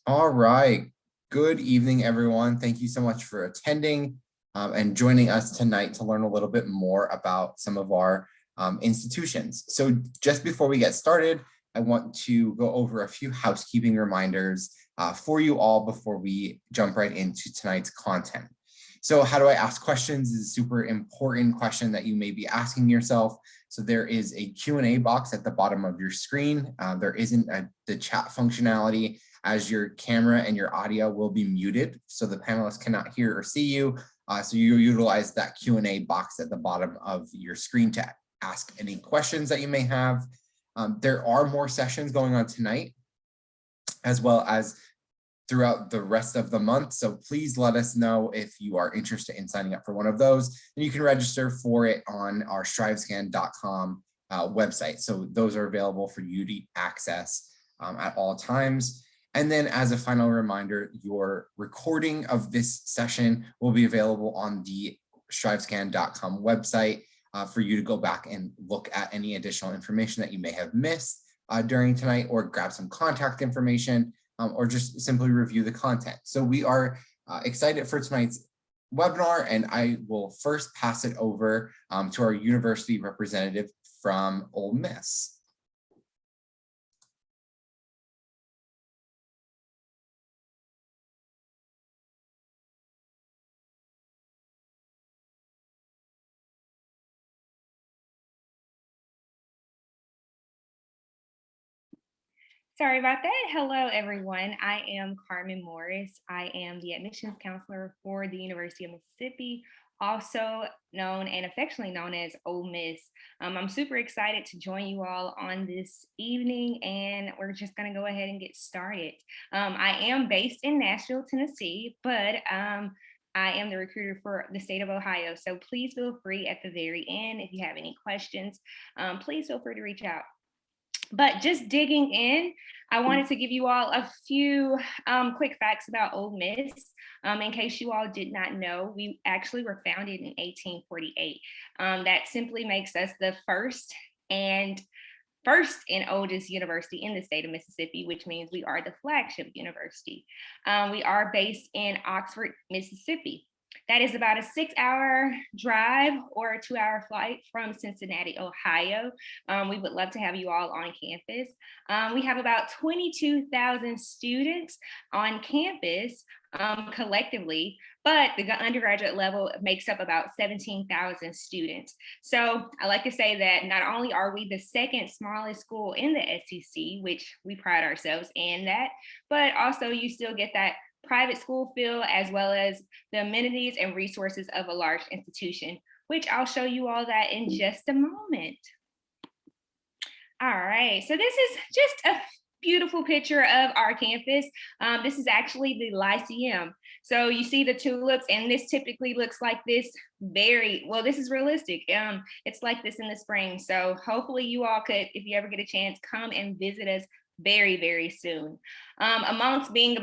All right. Good evening, everyone. Thank you so much for attending and joining us tonight to learn a little bit more about some of our institutions. So just before we get started, I want to go over a few housekeeping reminders for you all before we jump right into tonight's content. So how do I ask questions is a super important question that you may be asking yourself. So there is a Q&A box at the bottom of your screen. There isn't the chat functionality, as your camera and your audio will be muted, so the panelists cannot hear or see you. So you utilize that Q&A box at the bottom of your screen to ask any questions that you may have. There are more sessions going on tonight, as well as throughout the rest of the month. So please let us know if you are interested in signing up for one of those. And you can register for it on our strivescan.com website. So those are available for you to access at all times. And then as a final reminder, your recording of this session will be available on the strivescan.com website for you to go back and look at any additional information that you may have missed during tonight, or grab some contact information, or just simply review the content. So we are excited for tonight's webinar, and I will first pass it over to our university representative from Ole Miss. Sorry about that. Hello, everyone. I am Carmen Morris. I am the admissions counselor for the University of Mississippi, also known and affectionately known as Ole Miss. I'm super excited to join you all on this evening, and we're just going to go ahead and get started. I am based in Nashville, Tennessee, but I am the recruiter for the state of Ohio. So please feel free at the very end, if you have any questions, please feel free to reach out. But just digging in, I wanted to give you all a few quick facts about Ole Miss. In case you all did not know, we actually were founded in 1848. That simply makes us the first and oldest university in the state of Mississippi, which means we are the flagship university. We are based in Oxford, Mississippi. That is about a 6-hour drive or a 2-hour flight from Cincinnati, Ohio. We would love to have you all on campus. We have about 22,000 students on campus collectively, but the undergraduate level makes up about 17,000 students. So I like to say that not only are we the second smallest school in the SEC, which we pride ourselves in that, but also you still get that private school feel, as well as the amenities and resources of a large institution, which I'll show you all that in just a moment. All right, so this is just a beautiful picture of our campus. This is actually the Lyceum. So you see the tulips, and this typically looks like this this is realistic. It's like this in the spring. So hopefully you all could, if you ever get a chance, come and visit us very, very soon. Amongst being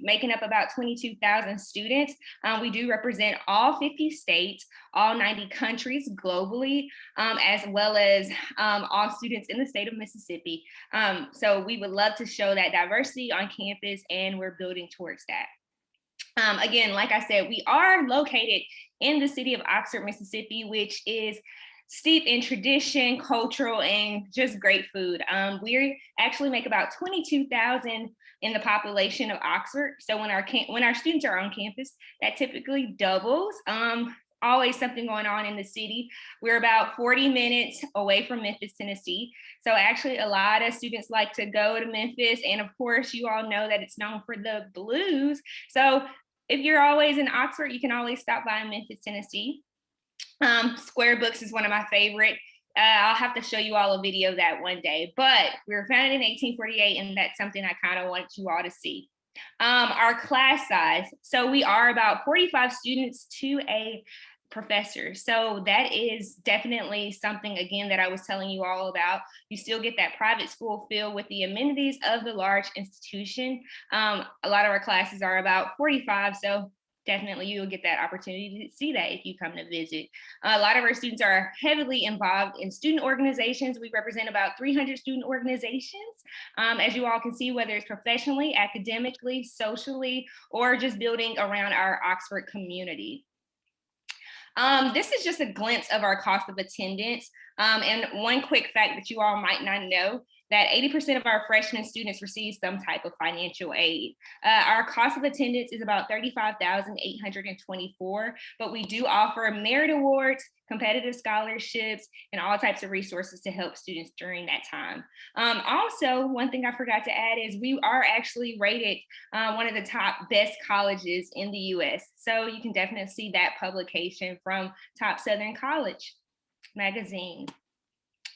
making up about 22,000 students, we do represent all 50 states, all 90 countries globally, as well as all students in the state of Mississippi. So we would love to show that diversity on campus, and we're building towards that. Again, like I said, we are located in the city of Oxford, Mississippi, which is steeped in tradition, cultural, and just great food. We actually make about 22,000 in the population of Oxford. So when our students are on campus, that typically doubles. Always something going on in the city. We're about 40 minutes away from Memphis, Tennessee. So actually a lot of students like to go to Memphis. And of course, you all know that it's known for the blues. So if you're always in Oxford, you can always stop by Memphis, Tennessee. Square Books is one of my favorite. I'll have to show you all a video of that one day, but we were founded in 1848, and that's something I kind of want you all to see. Our class size. So we are about 45 students to a professor. So that is definitely something, again, that I was telling you all about. You still get that private school feel with the amenities of the large institution. A lot of our classes are about 45. So definitely you'll get that opportunity to see that if you come to visit. A lot of our students are heavily involved in student organizations. We represent about 300 student organizations, as you all can see, whether it's professionally, academically, socially, or just building around our Oxford community. This is just a glimpse of our cost of attendance. And one quick fact that you all might not know, that 80% of our freshman students receive some type of financial aid. Our cost of attendance is about $35,824, but we do offer merit awards, competitive scholarships, and all types of resources to help students during that time. Also, one thing I forgot to add is we are actually rated one of the top best colleges in the US. So you can definitely see that publication from Top Southern College magazine.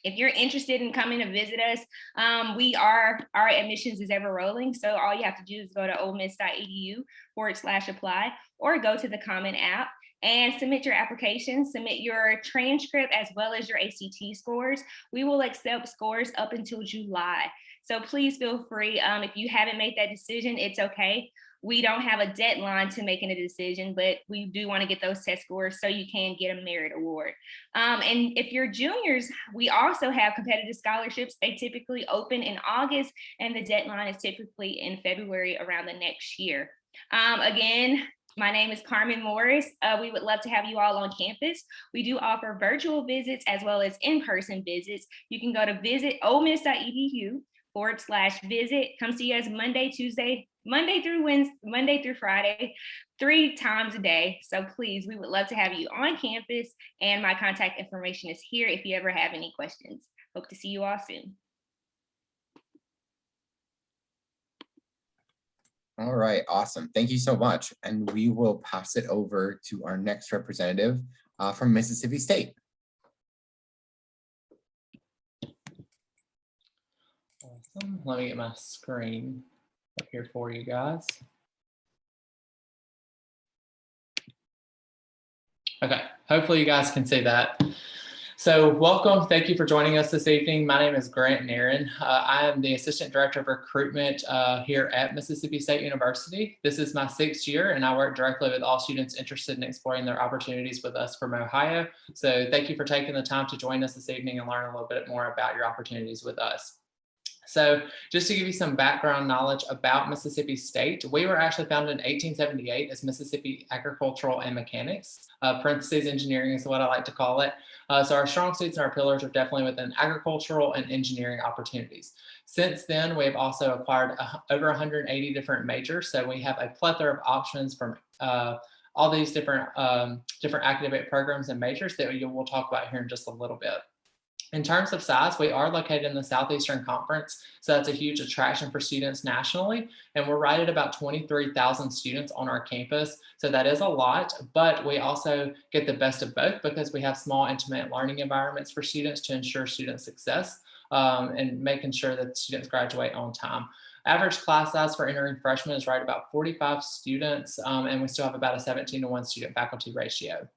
If you're interested in coming to visit us, our admissions is ever rolling. So all you have to do is go to olemiss.edu/apply or go to the Common App and submit your application, submit your transcript as well as your ACT scores. We will accept scores up until July. So please feel free. If you haven't made that decision, it's okay. We don't have a deadline to making a decision, but we do want to get those test scores so you can get a merit award. And if you're juniors, we also have competitive scholarships. They typically open in August, and the deadline is typically in February around the next year. Again, my name is Carmen Morris. We would love to have you all on campus. We do offer virtual visits as well as in-person visits. You can go to visit olemiss.edu/visit. Come see us Monday through Friday, 3 times a day. So please, we would love to have you on campus, and my contact information is here if you ever have any questions. Hope to see you all soon. All right, awesome. Thank you so much. And we will pass it over to our next representative from Mississippi State. Awesome. Let me get my screen up here for you guys. Okay, hopefully you guys can see that. So welcome, thank you for joining us this evening. My name is Grant Nairn. I am the Assistant Director of Recruitment here at Mississippi State University. This is my 6th year, and I work directly with all students interested in exploring their opportunities with us from Ohio. So thank you for taking the time to join us this evening and learn a little bit more about your opportunities with us. So just to give you some background knowledge about Mississippi State, we were actually founded in 1878 as Mississippi Agricultural and Mechanics, parentheses engineering is what I like to call it. So our strong suits and our pillars are definitely within agricultural and engineering opportunities. Since then, we have also acquired over 180 different majors. So we have a plethora of options from all these different academic programs and majors that we'll talk about here in just a little bit. In terms of size, we are located in the Southeastern Conference, so that's a huge attraction for students nationally, and we're right at about 23,000 students on our campus, so that is a lot, but we also get the best of both because we have small, intimate learning environments for students to ensure student success and making sure that students graduate on time. Average class size for entering freshmen is right about 45 students, and we still have about a 17-to-1 student faculty ratio.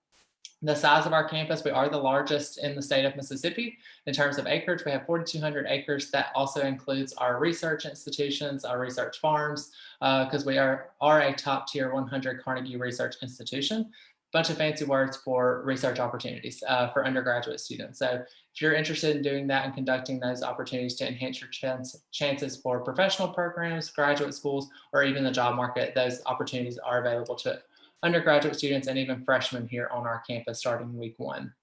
The size of our campus, we are the largest in the state of Mississippi. In terms of acreage, we have 4,200 acres. That also includes our research institutions, our research farms, because we are a top tier 100 Carnegie Research Institution. Bunch of fancy words for research opportunities for undergraduate students. So if you're interested in doing that and conducting those opportunities to enhance your chances for professional programs, graduate schools, or even the job market, those opportunities are available to undergraduate students and even freshmen here on our campus starting week 1.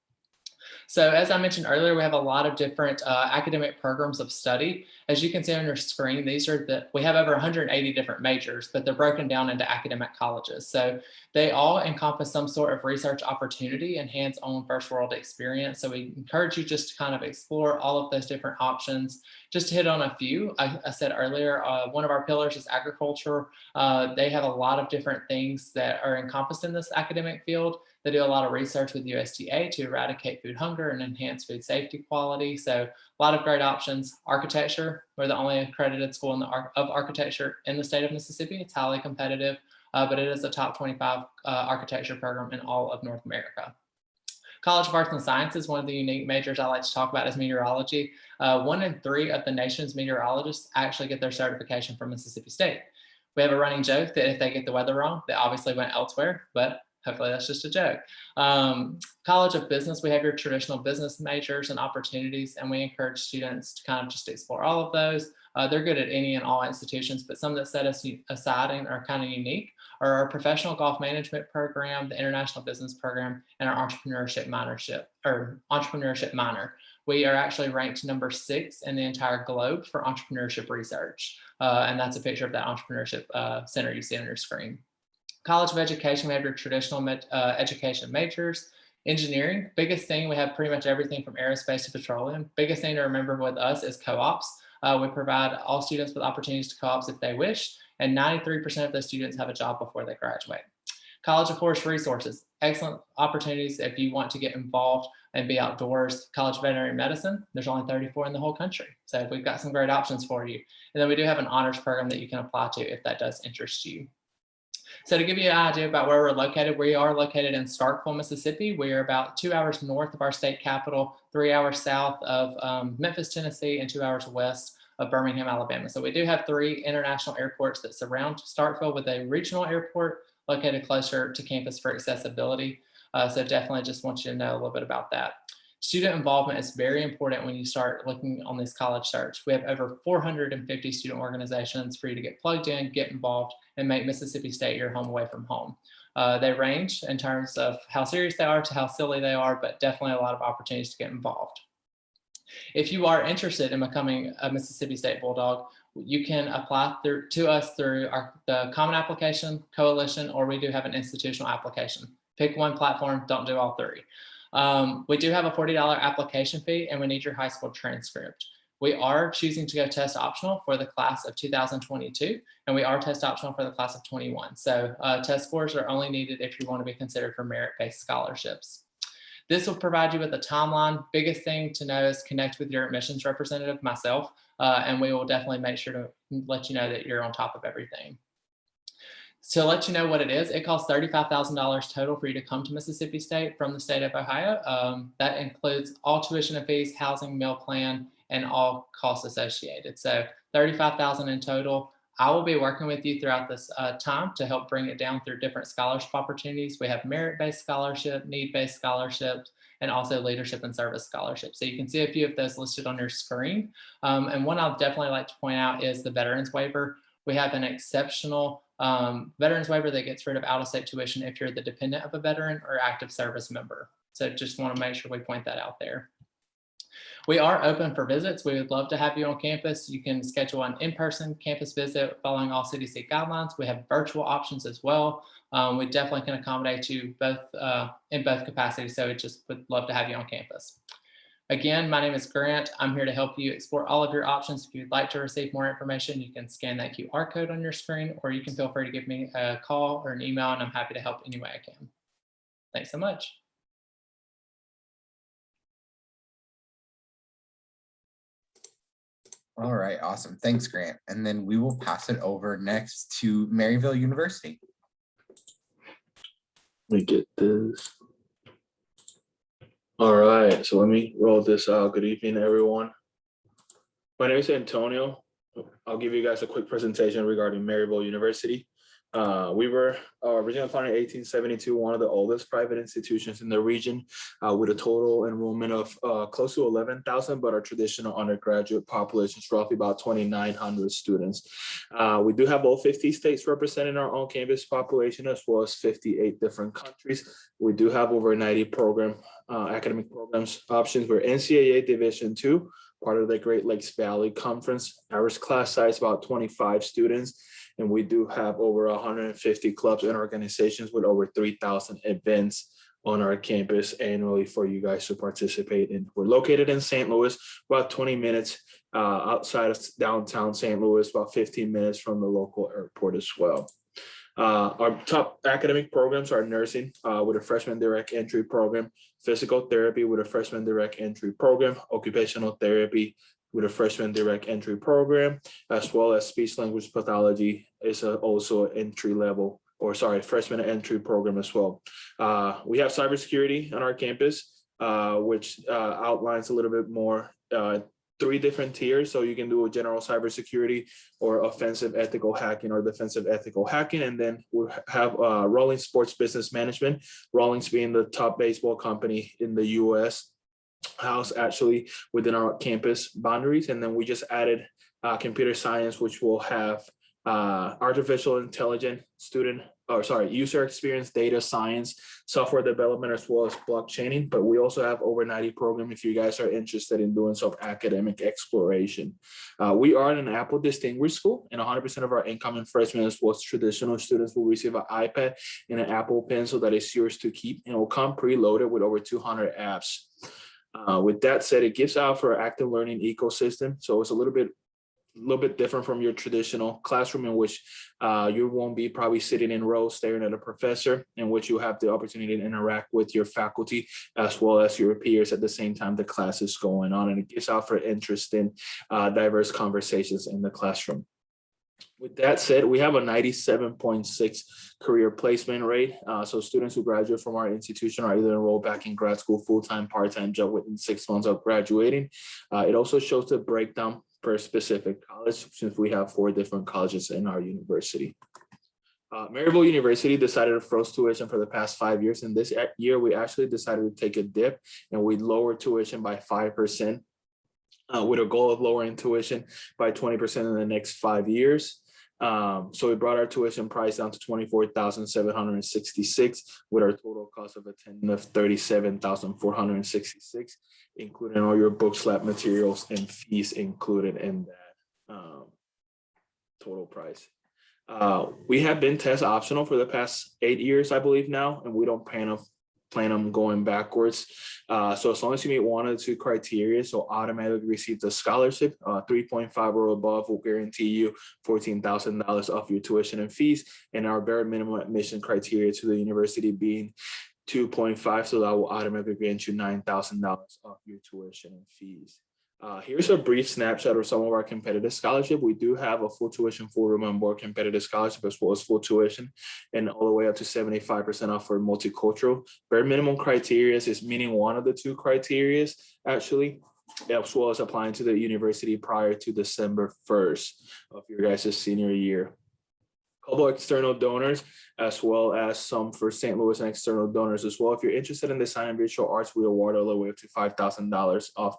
So as I mentioned earlier, we have a lot of different academic programs of study. As you can see on your screen, we have over 180 different majors, but they're broken down into academic colleges. So they all encompass some sort of research opportunity and hands-on first world experience. So we encourage you just to kind of explore all of those different options. Just to hit on a few, I said earlier, one of our pillars is agriculture. They have a lot of different things that are encompassed in this academic field. They do a lot of research with USDA to eradicate food hunger and enhance food safety quality. So a lot of great options. Architecture, we're the only accredited school of architecture in the state of Mississippi. It's highly competitive, but it is a top 25 architecture program in all of North America. College of Arts and Sciences, one of the unique majors I like to talk about is meteorology. 1 in 3 of the nation's meteorologists actually get their certification from Mississippi State. We have a running joke that if they get the weather wrong, they obviously went elsewhere, but hopefully that's just a joke. College of Business, we have your traditional business majors and opportunities, and we encourage students to kind of just explore all of those. They're good at any and all institutions, but some that set us aside and are kind of unique are our professional golf management program, the international business program, and our entrepreneurship minor. We are actually ranked number 6 in the entire globe for entrepreneurship research. And that's a picture of that entrepreneurship center you see on your screen. College of Education, we have your traditional education majors. Engineering, biggest thing, we have pretty much everything from aerospace to petroleum. Biggest thing to remember with us is co-ops. We provide all students with opportunities to co-ops if they wish, and 93% of those students have a job before they graduate. College of Forest Resources, excellent opportunities if you want to get involved and be outdoors. College of Veterinary Medicine, there's only 34 in the whole country. So we've got some great options for you. And then we do have an honors program that you can apply to if that does interest you. So to give you an idea about where we're located, we are located in Starkville, Mississippi. We are about 2 hours north of our state capital, 3 hours south of Memphis, Tennessee, and 2 hours west of Birmingham, Alabama. So we do have 3 international airports that surround Starkville, with a regional airport located closer to campus for accessibility. So definitely just want you to know a little bit about that. Student involvement is very important when you start looking on this college search. We have over 450 student organizations for you to get plugged in, get involved, and make Mississippi State your home away from home. They range in terms of how serious they are to how silly they are, but definitely a lot of opportunities to get involved. If you are interested in becoming a Mississippi State Bulldog, you can apply to us through the Common Application, Coalition, or we do have an institutional application. Pick one platform, don't do all 3. We do have a $40 application fee, and we need your high school transcript. We are choosing to go test optional for the class of 2022, and we are test optional for the class of 21. So test scores are only needed if you want to be considered for merit-based scholarships. This will provide you with a timeline. Biggest thing to know is connect with your admissions representative, myself, and we will definitely make sure to let you know that you're on top of everything. To let you know what it is, it costs $35,000 total for you to come to Mississippi State from the state of Ohio. That includes all tuition and fees, housing, meal plan, and all costs associated. So $35,000 in total. I will be working with you throughout this time to help bring it down through different scholarship opportunities. We have merit-based scholarship, need-based scholarships, and also leadership and service scholarships. So you can see a few of those listed on your screen. And one I'd definitely like to point out is the Veterans Waiver. We have an exceptional Veterans Waiver that gets rid of out-of-state tuition if you're the dependent of a veteran or active service member. So just want to make sure we point that out there. We are open for visits. We would love to have you on campus. You can schedule an in-person campus visit following all CDC guidelines. We have virtual options as well. We definitely can accommodate you both in both capacities. So we just would love to have you on campus. Again, my name is Grant. I'm here to help you explore all of your options. If you'd like to receive more information, you can scan that QR code on your screen, or you can feel free to give me a call or an email, and I'm happy to help any way I can. Thanks so much. All right, awesome. Thanks, Grant. And then we will pass it over next to Maryville University. Let me get this. All right, so let me roll this out. Good evening, everyone. My name is Antonio. I'll give you guys a quick presentation regarding Maryville University. We were originally founded in 1872, one of the oldest private institutions in the region, with a total enrollment of close to 11,000, but our traditional undergraduate population is roughly about 2,900 students. We do have all 50 states represented in our own campus population, as well as 58 different countries. We do have over 90 academic programs options. We're NCAA Division II, part of the Great Lakes Valley Conference. Average class size about 25 students. And we do have over 150 clubs and organizations with over 3,000 events on our campus annually for you guys to participate in. We're located in St. Louis, about 20 minutes outside of downtown St. Louis, about 15 minutes from the local airport as well. Our top academic programs are nursing with a freshman direct entry program, physical therapy with a freshman direct entry program, occupational therapy with a freshman direct entry program, as well as speech language pathology is also an freshman entry program as well. We have cybersecurity on our campus, which outlines a little bit more 3 different tiers. So you can do a general cybersecurity or offensive ethical hacking or defensive ethical hacking. And then we have Rawlings Sports Business Management, Rawlings being the top baseball company in the US, house actually within our campus boundaries. And then we just added computer science, which will have artificial intelligence user experience, data science, software development, as well as blockchaining. But we also have over 90 programs if you guys are interested in doing some academic exploration. We are an Apple Distinguished School, and 100% of our incoming freshmen as well as traditional students will receive an iPad and an Apple Pencil that is yours to keep, and will come preloaded with over 200 apps. With that said, it gives out for active learning ecosystem. So it's a little bit different from your traditional classroom, in which you won't be probably sitting in rows staring at a professor, in which you have the opportunity to interact with your faculty as well as your peers at the same time the class is going on. And it gives out for interesting, diverse conversations in the classroom. With that said, we have a 97.6 career placement rate. So students who graduate from our institution are either enrolled back in grad school, full-time, part-time job within 6 months of graduating. It also shows the breakdown per specific college, since we have 4 different colleges in our university. Maryville University decided to froze tuition for the past 5 years. And this year, we actually decided to take a dip, and we lowered tuition by 5%. With a goal of lowering tuition by 20% in the next 5 years. So we brought our tuition price down to $24,766 with our total cost of attendance of $37,466, including all your books, lab materials, and fees included in that total price. We have been test optional for the past 8 years, I believe now, and we don't plan on going backwards. So as long as you meet 1 of the 2 criteria, so automatically receive the scholarship, 3.5 or above will guarantee you $14,000 off your tuition and fees, and our bare minimum admission criteria to the university being 2.5, so that will automatically grant you $9,000 off your tuition and fees. Here's a brief snapshot of some of our competitive scholarship. We do have a full tuition, full room and board competitive scholarship, as well as full tuition, and all the way up to 75% off for multicultural. Bare minimum criteria is meeting 1 of the 2 criteria, actually, as well as applying to the university prior to December 1st of your guys' senior year. Couple external donors, as well as some for St. Louis and external donors as well. If you're interested in design and visual arts, we award all the way up to $5,000 off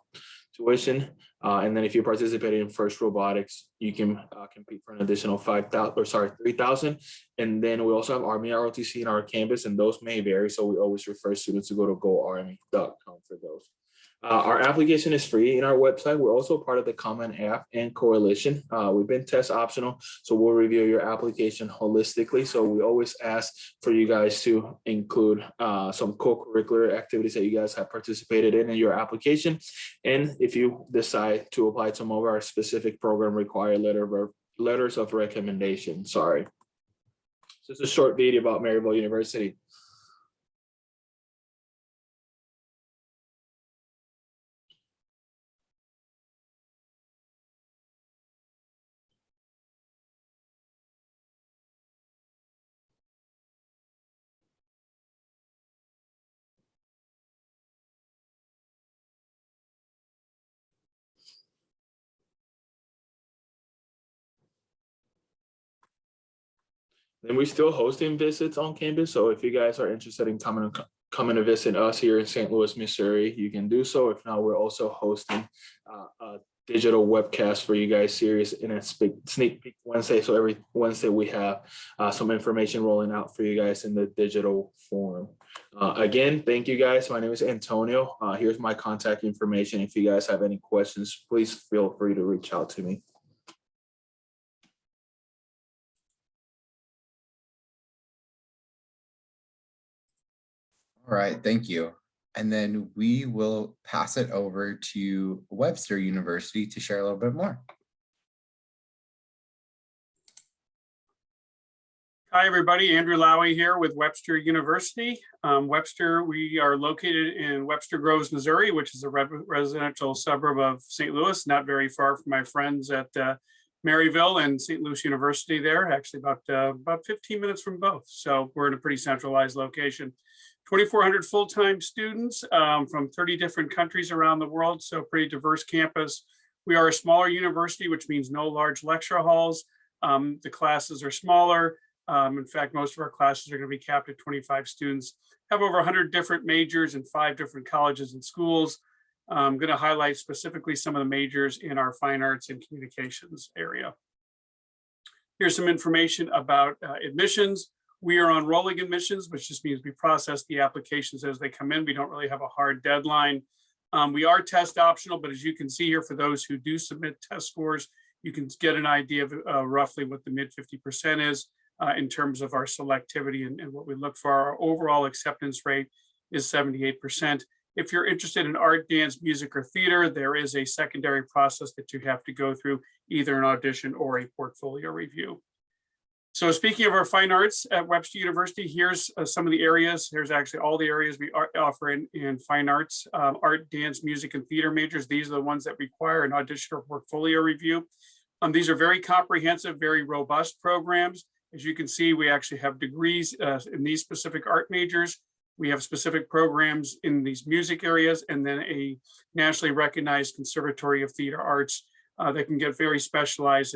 tuition. And then if you participate in FIRST Robotics, you can compete for an additional $3,000. And then we also have Army ROTC in our campus, and those may vary. So we always refer students to go to goarmy.com for those. Our application is free in our website. We're also part of the Common App and Coalition. We've been test optional, so we'll review your application holistically. So we always ask for you guys to include some co-curricular activities that you guys have participated in your application. And if you decide to apply to some of our specific program require letters of recommendation, sorry. So it's a short video about Maryville University. And we're still hosting visits on campus. So if you guys are interested in coming to visit us here in St. Louis, Missouri, you can do so. If not, we're also hosting a digital webcast for you guys series in a sneak peek Wednesday. So every Wednesday we have some information rolling out for you guys in the digital form. Again, thank you guys. My name is Antonio. Here's my contact information. If you guys have any questions, please feel free to reach out to me. All right, thank you. And then we will pass it over to Webster University to share a little bit more. Hi, everybody. Andrew Lowy here with Webster University. Webster, we are located in Webster Groves, Missouri, which is a residential suburb of St. Louis, not very far from my friends at Maryville and St. Louis University there, actually about 15 minutes from both. So we're in a pretty centralized location. 2,400 full-time students from 30 different countries around the world. So pretty diverse campus We are a smaller university, which means no large lecture halls. The classes are smaller. In fact, most of our classes are going to be capped at 25 students, have over 100 different majors in 5 different colleges and schools. I'm going to highlight specifically some of the majors in our fine arts and communications area. Here's some information about admissions. We are on rolling admissions, which just means we process the applications as they come in. We don't really have a hard deadline. We are test optional, but as you can see here, for those who do submit test scores, you can get an idea of roughly what the mid 50% is in terms of our selectivity and what we look for. Our overall acceptance rate is 78%. If you're interested in art, dance, music, or theater, there is a secondary process that you have to go through, either an audition or a portfolio review. So speaking of our fine arts at Webster University, here's some of the areas. Here's actually all the areas we offer in fine arts, art, dance, music, and theater majors. These are the ones that require an audition or portfolio review. These are very comprehensive, very robust programs. As you can see, we actually have degrees in these specific art majors. We have specific programs in these music areas, and then a nationally recognized Conservatory of Theater Arts that can get very specialized,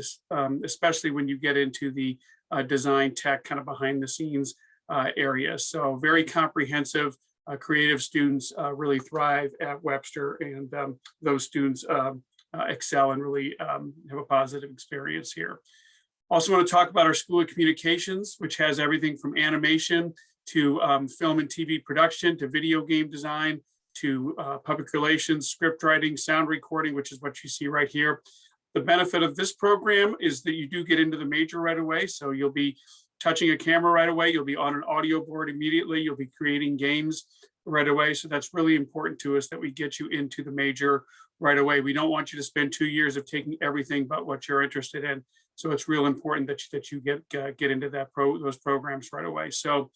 especially when you get into the design tech kind of behind the scenes area. So very comprehensive, creative students really thrive at Webster, and those students excel and really have a positive experience here. Also want to talk about our School of Communications, which has everything from animation to film and TV production, to video game design, to public relations, script writing, sound recording, which is what you see right here. The benefit of this program is that you do get into the major right away. So you'll be touching a camera right away. You'll be on an audio board immediately. You'll be creating games right away. So that's really important to us, that we get you into the major right away. We don't want you to spend 2 years of taking everything but what you're interested in. So it's real important that you get into those programs right away. So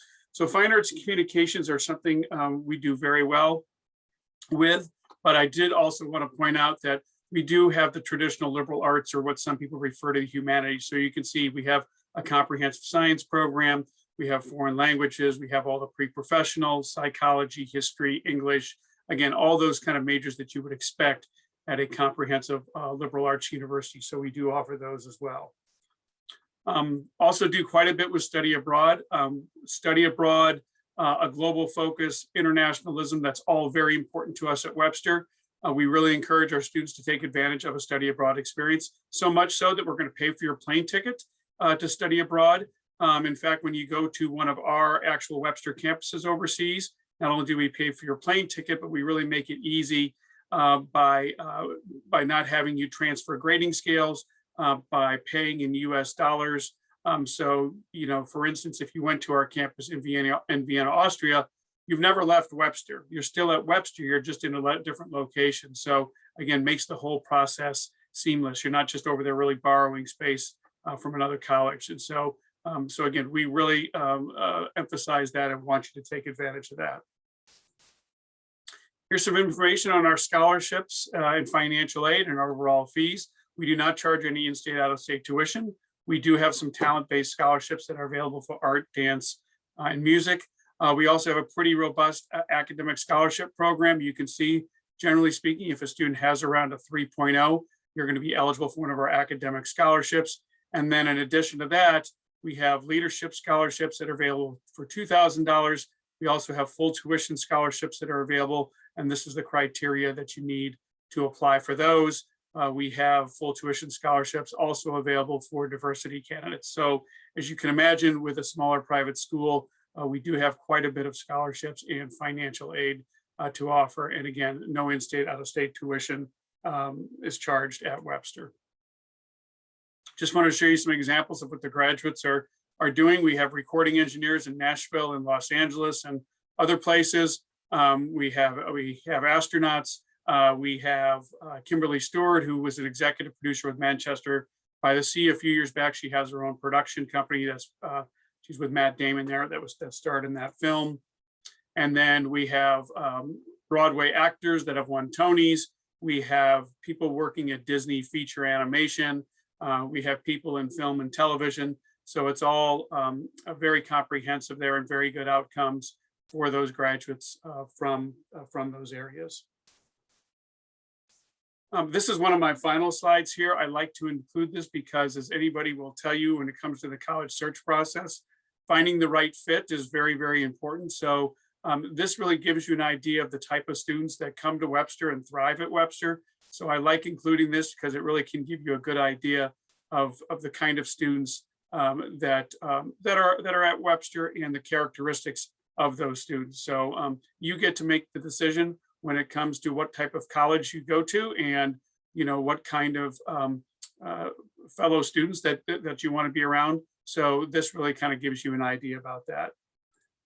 fine arts and communications are something we do very well with, but I did also want to point out that we do have the traditional liberal arts, or what some people refer to the humanities. So you can see we have a comprehensive science program, we have foreign languages, we have all the pre-professional, psychology, history, English, again, all those kind of majors that you would expect at a comprehensive liberal arts university. So we do offer those as well. Also do quite a bit with study abroad. A global focus, internationalism, that's all very important to us at Webster. We really encourage our students to take advantage of a study abroad experience, so much so that we're going to pay for your plane ticket to study abroad. In fact, when you go to one of our actual Webster campuses overseas, not only do we pay for your plane ticket, but we really make it easy by not having you transfer grading scales, by paying in US dollars. So, for instance, if you went to our campus in Vienna, Austria, you've never left Webster. You're still at Webster, you're just in a different location. So again, makes the whole process seamless. You're not just over there really borrowing space from another college. And so again, we really emphasize that and want you to take advantage of that. Here's some information on our scholarships and financial aid and our overall fees. We do not charge any in-state, out-of-state tuition. We do have some talent-based scholarships that are available for art, dance, and music. We also have a pretty robust academic scholarship program. You can see, generally speaking, if a student has around a 3.0, you're going to be eligible for one of our academic scholarships. And then in addition to that, we have leadership scholarships that are available for $2,000. We also have full tuition scholarships that are available, and this is the criteria that you need to apply for those. We have full tuition scholarships also available for diversity candidates. So as you can imagine, with a smaller private school, we do have quite a bit of scholarships and financial aid to offer. And again, no in-state, out-of-state tuition is charged at Webster. Just want to show you some examples of what the graduates are doing. We have recording engineers in Nashville and Los Angeles and other places. We have astronauts. We have Kimberly Stewart, who was an executive producer with Manchester by the Sea a few years back. She has her own production company. That's she's with Matt Damon there. That starred in that film. And then we have Broadway actors that have won Tonys. We have people working at Disney feature animation. We have people in film and television. So it's all very comprehensive there and very good outcomes for those graduates from those areas. This is one of my final slides here. I like to include this because, as anybody will tell you, when it comes to the college search process, finding the right fit is very, very important. So this really gives you an idea of the type of students that come to Webster and thrive at Webster. So I like including this because it really can give you a good idea of the kind of students that are at Webster and the characteristics of those students. So you get to make the decision when it comes to what type of college you go to, and what kind of fellow students that you want to be around. So this really kind of gives you an idea about that.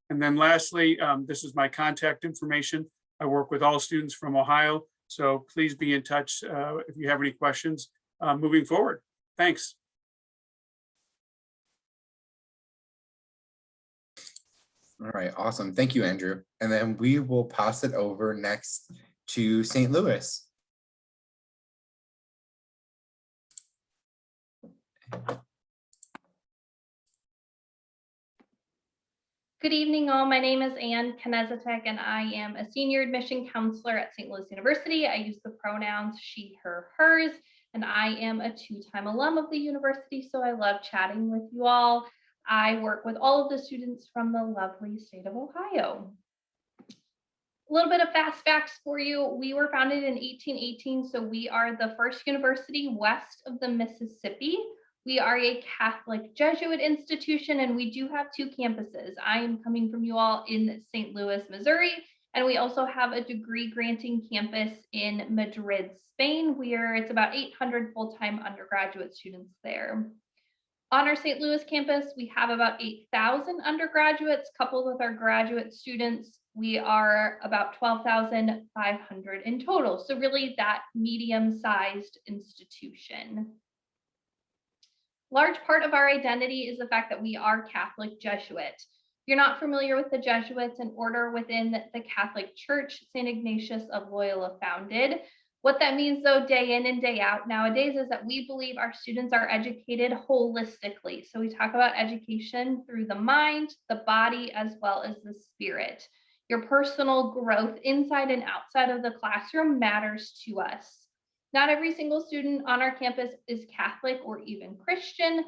And then lastly, this is my contact information. I work with all students from Ohio, so please be in touch if you have any questions moving forward. Thanks. All right, awesome. Thank you, Andrew. And then we will pass it over next to St. Louis. Good evening, all. My name is Ann Knezetek, and I am a senior admission counselor at St. Louis University. I use the pronouns she, her, hers, and I am a two-time alum of the university, so I love chatting with you all. I work with all of the students from the lovely state of Ohio. A little bit of fast facts for you. We were founded in 1818, so we are the first university west of the Mississippi. We are a Catholic Jesuit institution, and we do have two campuses. I am coming from you all in St. Louis, Missouri, and we also have a degree granting campus in Madrid, Spain, where it's about 800 full-time undergraduate students there. On our St. Louis campus, we have about 8,000 undergraduates coupled with our graduate students. We are about 12,500 in total. So really that medium-sized institution. Large part of our identity is the fact that we are Catholic Jesuit. If you're not familiar with the Jesuits, an order within the Catholic Church, St. Ignatius of Loyola founded. What that means, though, day in and day out nowadays is that we believe our students are educated holistically. So we talk about education through the mind, the body, as well as the spirit. Your personal growth inside and outside of the classroom matters to us. Not every single student on our campus is Catholic or even Christian,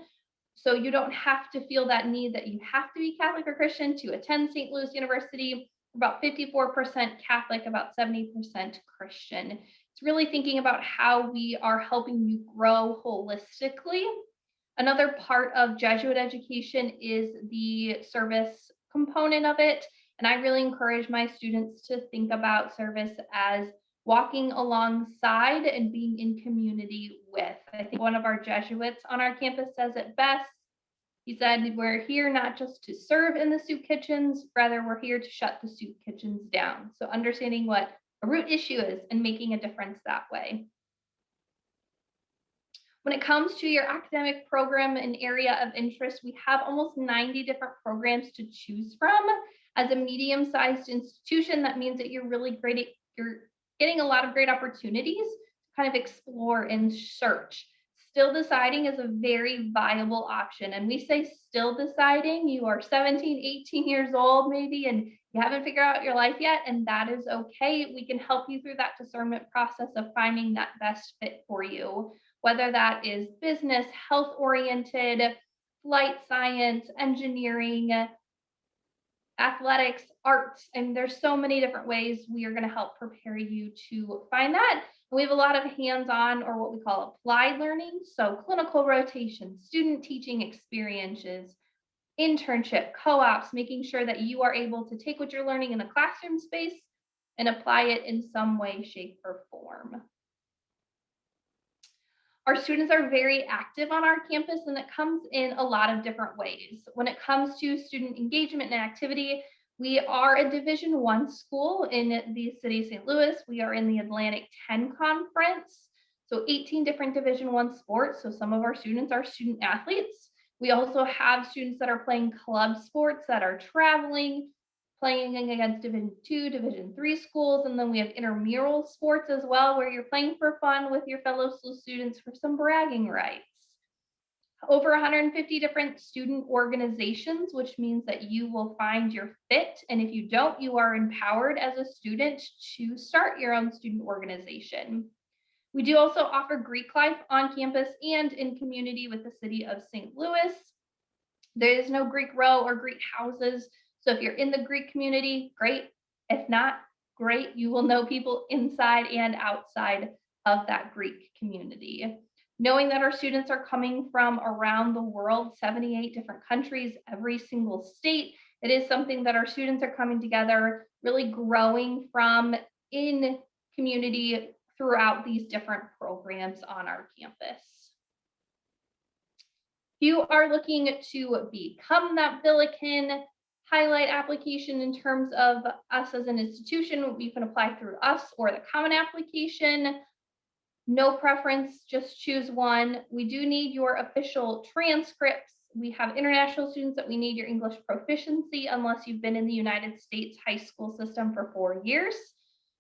so you don't have to feel that need that you have to be Catholic or Christian to attend St. Louis University. About 54% Catholic, about 70% Christian. It's really thinking about how we are helping you grow holistically. Another part of Jesuit education is the service component of it, and I really encourage my students to think about service as walking alongside and being in community with. I think one of our Jesuits on our campus says it best. He said, we're here not just to serve in the soup kitchens, rather we're here to shut the soup kitchens down. So understanding what a root issue is and making a difference that way. When it comes to your academic program and area of interest, we have almost 90 different programs to choose from. As a medium-sized institution, that means that you're really great, you're getting a lot of great opportunities to kind of explore and search. Still deciding is a very viable option. And we say still deciding, you are 17, 18 years old maybe, and you haven't figured out your life yet, and that is okay. We can help you through that discernment process of finding that best fit for you, whether that is business, health-oriented, flight science, engineering, athletics, arts, and there's so many different ways we are going to help prepare you to find that. And we have a lot of hands-on, or what we call applied learning, so clinical rotation, student teaching experiences, internship, co-ops, making sure that you are able to take what you're learning in a classroom space and apply it in some way, shape, or form. Our students are very active on our campus, and it comes in a lot of different ways. When it comes to student engagement and activity, we are a Division I school in the city of St. Louis. We are in the Atlantic 10 Conference, so 18 different Division I sports. So some of our students are student athletes. We also have students that are playing club sports that are traveling, playing against Division II, Division III schools, and then we have intramural sports as well, where you're playing for fun with your fellow students for some bragging rights. Over 150 different student organizations, which means that you will find your fit, and if you don't, you are empowered as a student to start your own student organization. We do also offer Greek life on campus and in community with the city of St. Louis. There is no Greek row or Greek houses. So if you're in the Greek community, great. If not, great. You will know people inside and outside of that Greek community. Knowing that our students are coming from around the world, 78 different countries, every single state, it is something that our students are coming together, really growing from in community throughout these different programs on our campus. If you are looking to become that Billiken highlight application in terms of us as an institution, you can apply through us or the common application. No preference, just choose one. We do need your official transcripts. We have international students that we need your English proficiency unless you've been in the United States high school system for 4 years.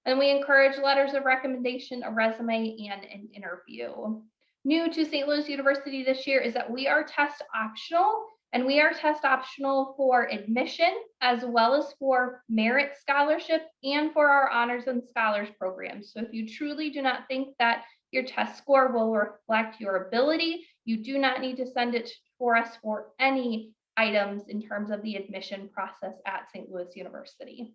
And we encourage letters of recommendation, a resume, and an interview. New to St. Louis University this year is that we are test optional, and we are test optional for admission as well as for merit scholarship and for our honors and scholars programs. So if you truly do not think that your test score will reflect your ability, you do not need to send it for us for any items in terms of the admission process at St. Louis University.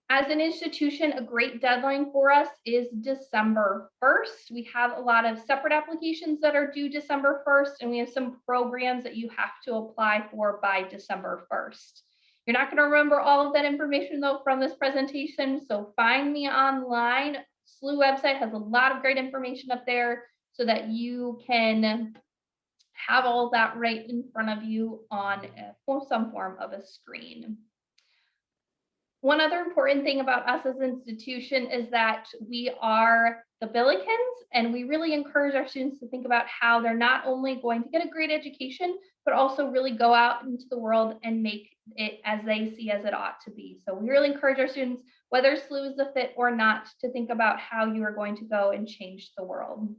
As an institution, a great deadline for us is December 1st. We have a lot of separate applications that are due December 1st, and we have some programs that you have to apply for by December 1st. You're not going to remember all of that information though from this presentation, so find me online. SLU website has a lot of great information up there so that you can have all of that right in front of you on some form of a screen. One other important thing about us as an institution is that we are the Billikens, and we really encourage our students to think about how they're not only going to get a great education, but also really go out into the world and make it as they see as it ought to be. So we really encourage our students, whether SLU is the fit or not, to think about how you are going to go and change the world.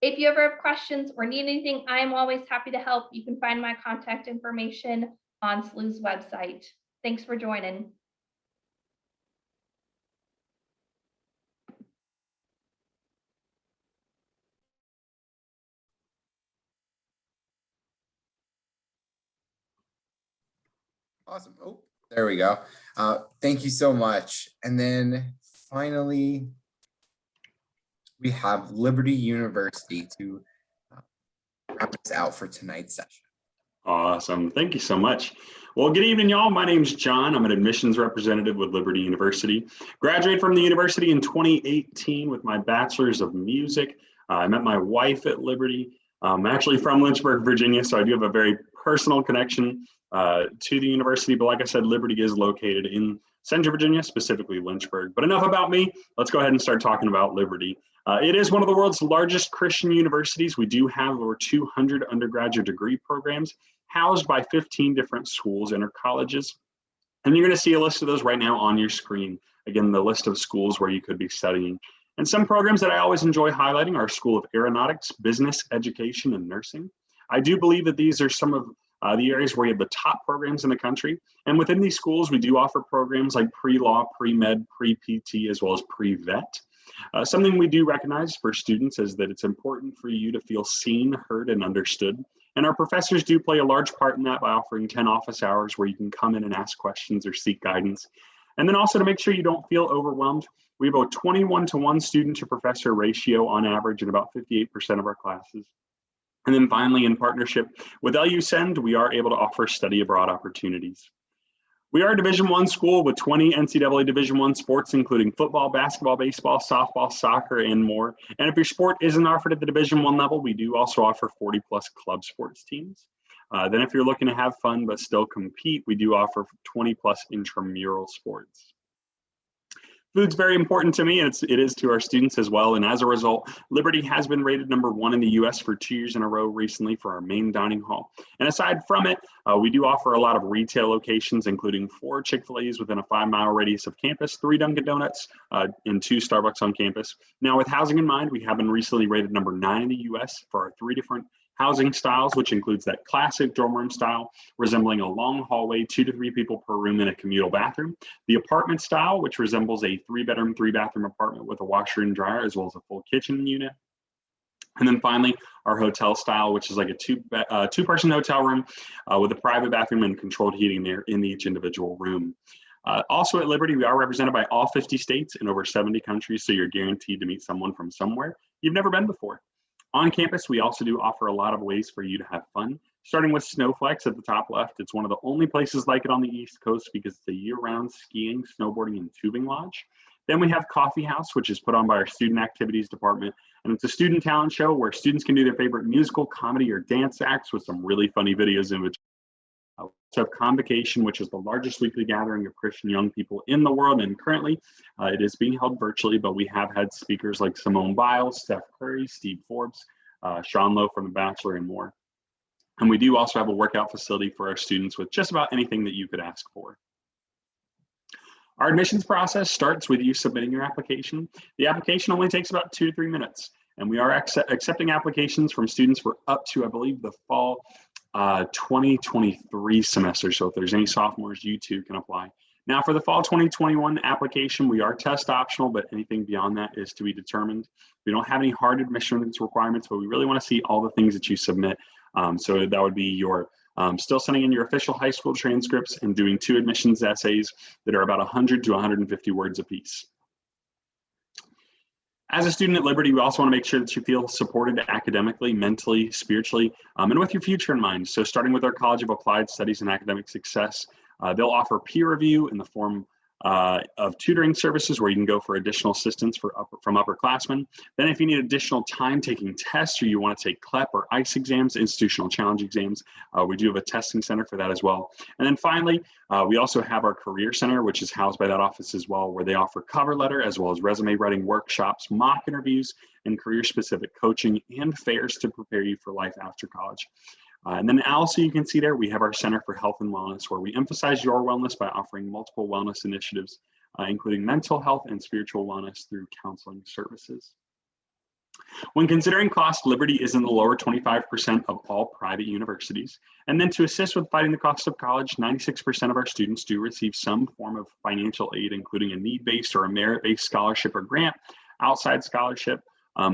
If you ever have questions or need anything, I am always happy to help. You can find my contact information on SLU's website. Thanks for joining. Awesome. Oh, there we go. Thank you so much. And then finally, we have Liberty University to wrap us out for tonight's session. Awesome. Thank you so much. Well, good evening, y'all. My name's John. I'm an admissions representative with Liberty University. Graduated from the university in 2018 with my bachelor's of music. I met my wife at Liberty. I'm actually from Lynchburg, Virginia, so I do have a very personal connection to the university. But like I said, Liberty is located in Central Virginia, specifically Lynchburg. But enough about me. Let's go ahead and start talking about Liberty. It is one of the world's largest Christian universities. We do have over 200 undergraduate degree programs housed by 15 different schools and or colleges. And you're going to see a list of those right now on your screen. Again, the list of schools where you could be studying. And some programs that I always enjoy highlighting are School of Aeronautics, Business Education, and Nursing. I do believe that these are some of the areas where you have the top programs in the country. And within these schools, we do offer programs like pre-law, pre-med, pre-PT, as well as pre-vet. Something we do recognize for students is that it's important for you to feel seen, heard, and understood. And our professors do play a large part in that by offering 10 office hours where you can come in and ask questions or seek guidance. And then also to make sure you don't feel overwhelmed, we have a 21-to-1 student to professor ratio on average in about 58% of our classes. And then finally, in partnership with LUSEND, we are able to offer study abroad opportunities. We are a Division I school with 20 NCAA Division I sports, including football, basketball, baseball, softball, soccer, and more. And if your sport isn't offered at the Division I level, we do also offer 40+ club sports teams. Then if you're looking to have fun but still compete, we do offer 20+ intramural sports. Food's very important to me, and it is to our students as well. And as a result, Liberty has been rated #1 in the US for 2 years in a row recently for our main dining hall. And aside from it, we do offer a lot of retail locations, including 4 Chick-fil-A's within a 5-mile radius of campus, 3 Dunkin' Donuts, and 2 Starbucks on campus. Now, with housing in mind, we have been recently rated #9 in the US for our 3 different Housing styles, which includes that classic dorm room style, resembling a long hallway, 2 to 3 people per room in a communal bathroom. The apartment style, which resembles a 3-bedroom, 3-bathroom apartment with a washer and dryer, as well as a full kitchen unit. And then finally, our hotel style, which is like a two-person hotel room with a private bathroom and controlled heating there in each individual room. Also at Liberty, we are represented by all 50 states and over 70 countries, so you're guaranteed to meet someone from somewhere you've never been before. On campus, we also do offer a lot of ways for you to have fun, starting with Snowflex at the top left. It's one of the only places like it on the East Coast because it's a year-round skiing, snowboarding, and tubing lodge. Then we have Coffee House, which is put on by our student activities department. And it's a student talent show where students can do their favorite musical, comedy, or dance acts with some really funny videos in which we have Convocation, which is the largest weekly gathering of Christian young people in the world. And currently it is being held virtually, but we have had speakers like Simone Biles, Steph Curry, Steve Forbes, Sean Lowe from The Bachelor, and more. And we do also have a workout facility for our students with just about anything that you could ask for. Our admissions process starts with you submitting your application. The application only takes about 2 to 3 minutes, and we are accepting applications from students for up to, I believe, the fall 2023 semester. So if there's any sophomores, you too can apply. Now for the fall 2021 application, we are test optional, but anything beyond that is to be determined. We don't have any hard admissions requirements, but we really want to see all the things that you submit. So that would be your still sending in your official high school transcripts and doing 2 admissions essays that are about 100 to 150 words apiece. As a student at Liberty, we also want to make sure that you feel supported academically, mentally, spiritually, and with your future in mind. So starting with our College of Applied Studies and Academic Success, they'll offer peer review in the form of tutoring services where you can go for additional assistance from upperclassmen. Then if you need additional time taking tests or you want to take CLEP or ICE exams, institutional challenge exams, we do have a testing center for that as well. And then finally, we also have our Career Center, which is housed by that office as well, where they offer cover letter as well as resume writing workshops, mock interviews, and career-specific coaching and fairs to prepare you for life after college. And then also you can see there, we have our Center for Health and Wellness, where we emphasize your wellness by offering multiple wellness initiatives, including mental health and spiritual wellness through counseling services. When considering cost, Liberty is in the lower 25% of all private universities. And then to assist with fighting the cost of college, 96% of our students do receive some form of financial aid, including a need-based or a merit-based scholarship or grant, outside scholarship,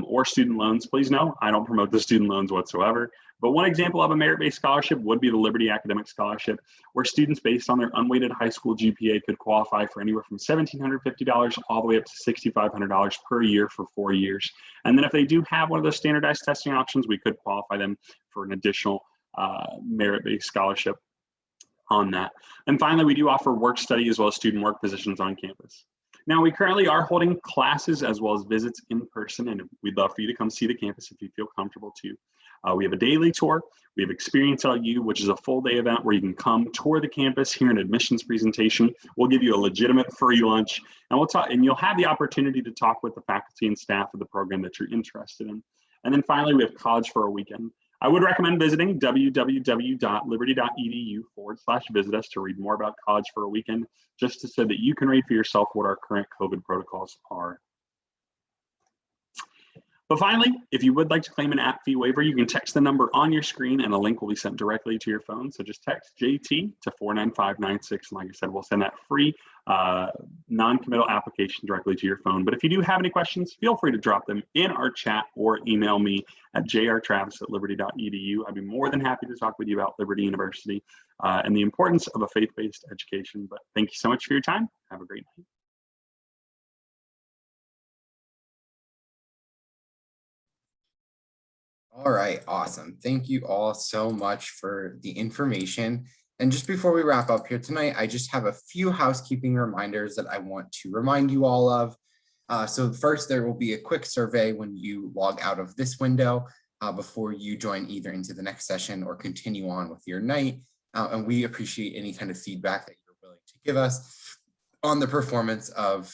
or student loans. Please know, I don't promote the student loans whatsoever. But one example of a merit-based scholarship would be the Liberty Academic Scholarship, where students based on their unweighted high school GPA could qualify for anywhere from $1,750 all the way up to $6,500 per year for 4 years. And then if they do have one of those standardized testing options, we could qualify them for an additional merit-based scholarship on that. And finally, we do offer work study as well as student work positions on campus. Now, we currently are holding classes as well as visits in person, and we'd love for you to come see the campus if you feel comfortable too. We have a daily tour. We have Experience LU, which is a full day event where you can come tour the campus, hear an admissions presentation. We'll give you a legitimate free lunch, and we'll talk, and you'll have the opportunity to talk with the faculty and staff of the program that you're interested in. And then finally, we have College for a Weekend. I would recommend visiting www.liberty.edu/visit us to read more about College for a Weekend, just so that you can read for yourself what our current COVID protocols are. But finally, if you would like to claim an app fee waiver, you can text the number on your screen and a link will be sent directly to your phone. So just text JT to 49596. And like I said, we'll send that free non-committal application directly to your phone. But if you do have any questions, feel free to drop them in our chat or email me at jrtravis@liberty.edu. I'd be more than happy to talk with you about Liberty University and the importance of a faith-based education. But thank you so much for your time. Have a great night. All right, awesome. Thank you all so much for the information. And just before we wrap up here tonight, I just have a few housekeeping reminders that I want to remind you all of. So first, there will be a quick survey when you log out of this window before you join either into the next session or continue on with your night. And we appreciate any kind of feedback that you're willing to give us on the performance of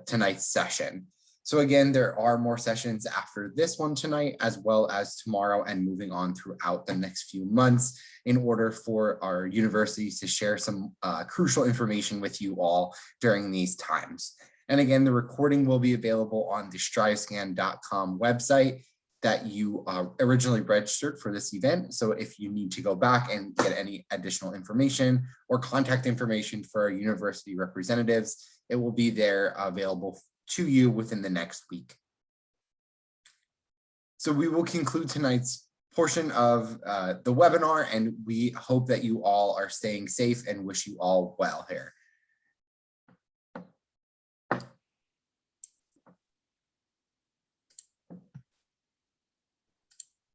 tonight's session. So again, there are more sessions after this one tonight, as well as tomorrow and moving on throughout the next few months in order for our universities to share some crucial information with you all during these times. And again, the recording will be available on the strivescan.com website. that you originally registered for this event. So if you need to go back and get any additional information or contact information for our university representatives, it will be there available to you within the next week. So we will conclude tonight's portion of the webinar, and we hope that you all are staying safe and wish you all well here.